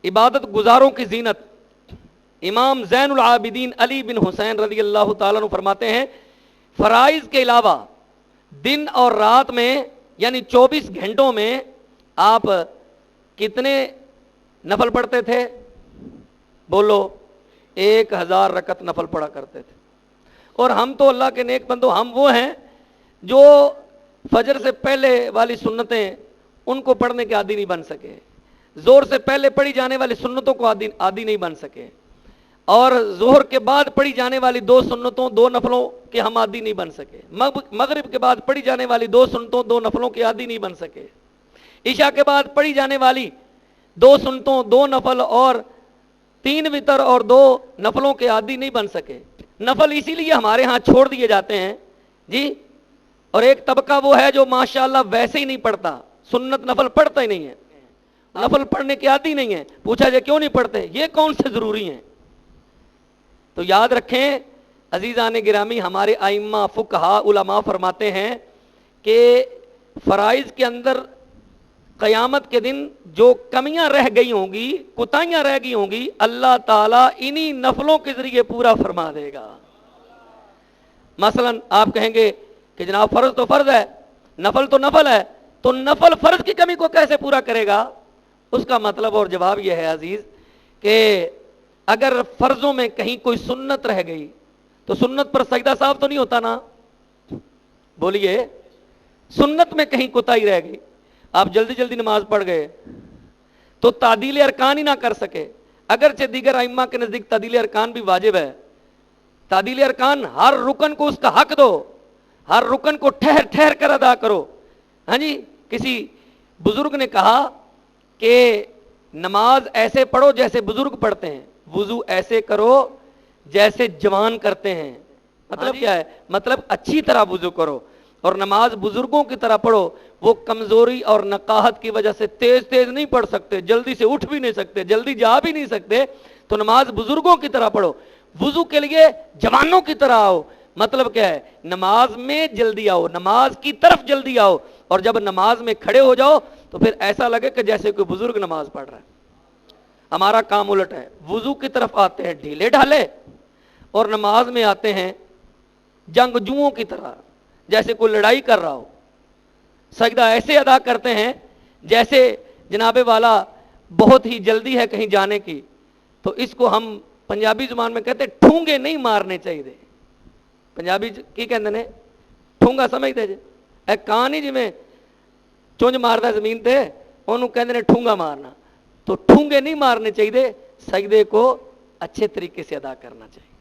इबादत गुजारों की जीनत। इमाम ज़ैनुल आबिदीन अली बिन हुसैन रज़ी अल्लाह ताला अन्हु फरमाते हैं, फ़राइज़ के अलावा दिन और रात में यानी 24 घंटों में आप कितने नफल पढ़ते थे? बोलो। 1000 रकत नफल पढ़ा करते थे। और हम तो अल्लाह के नेक बंदो, हम वो हैं जो फजर से पहले वाली सुन्नतें उनको पढ़ने के आदी नहीं बन सके, जोर से पहले पढ़ी जाने वाली सुन्नतों को आदी नहीं बन सके, और जोहर के बाद पढ़ी जाने वाली 2 सुन्नतों 2 नफलों के हम आदी नहीं बन सके, मगरिब के बाद पढ़ी जाने वाली 2 सुन्नतों 2 नफलों के आदी नहीं बन सके, ईशा के बाद पढ़ी जाने वाली 2 सुन्नतों 2 नफल और 3 वितर और 2 नफलों के आदी नहीं बन सके। नफल इसीलिए हमारे यहाँ छोड़ दिए जाते हैं जी। और एक तबका वो है जो माशाअल्लाह वैसे ही नहीं पढ़ता, सुन्नत नफल पढ़ता ही नहीं है, नफल पढ़ने के आदी नहीं है। पूछा जाए क्यों नहीं पढ़ते, ये कौन से जरूरी हैं? तो याद रखें अजीज़ान गिरामी, हमारे आइम्मा फुकहा उलमा फरमाते हैं कि फ़राइज़ के अंदर क़यामत के दिन जो कमियां रह गई होंगी, कुताहियां रह गई होंगी, अल्लाह ताला इन्हीं नफलों के ज़रिए पूरा फरमा देगा। मसलन आप कहेंगे कि जनाब फ़र्ज तो फ़र्ज है, नफल तो नफल है, तो नफल फ़र्ज की कमी को कैसे पूरा करेगा? उसका मतलब और जवाब यह है अजीज़ कि अगर फ़र्ज़ों में कहीं कोई सुन्नत रह गई तो सुन्नत पर सजदा साहब तो नहीं होता ना? बोलिए, सुन्नत में कहीं कोताही रह गई, आप जल्दी जल्दी नमाज पढ़ गए तो तादील अरकान ही ना कर सके। अगरचे दीगर आइम्मा के नज़दीक तादील अरकान भी वाजिब है। तादील अरकान, हर रुकन को उसका हक दो, हर रुकन को ठहर ठहर कर अदा करो। हाँ जी, किसी बुजुर्ग ने कहा कि नमाज ऐसे पढ़ो जैसे बुजुर्ग पढ़ते हैं, वुजू ऐसे करो जैसे जवान करते हैं। मतलब क्या है? मतलब अच्छी तरह वुजू करो और नमाज बुजुर्गों की तरह पढ़ो। वो कमजोरी और नकाहत की वजह से तेज तेज नहीं पढ़ सकते, जल्दी से उठ भी नहीं सकते, जल्दी जा भी नहीं सकते, तो नमाज बुजुर्गों की तरह पढ़ो। वुजू के लिए जवानों की तरह आओ। मतलब क्या है? नमाज में जल्दी आओ, नमाज की तरफ जल्दी आओ, और जब नमाज में खड़े हो जाओ तो फिर ऐसा लगे कि जैसे कोई बुजुर्ग नमाज पढ़ रहा है। हमारा काम उलट है, वुजू की तरफ आते हैं ढीले ढाले और नमाज में आते हैं जंगजुओं की तरह, जैसे कोई लड़ाई कर रहा हो। सजदा ऐसे अदा करते हैं जैसे जनाबे वाला बहुत ही जल्दी है कहीं जाने की। तो इसको हम पंजाबी जुबान में कहते ठूंगे नहीं मारने चाहिए। पंजाबी की कहते ने ठूंगा समझते जे, ए कान ही जिमें चुंझ मारदा जमीन ते ओनू कहते ने ठूंगा मारना। तो ठूंगे नहीं मारने चाहिए, सजदे को अच्छे तरीके से अदा करना चाहिए।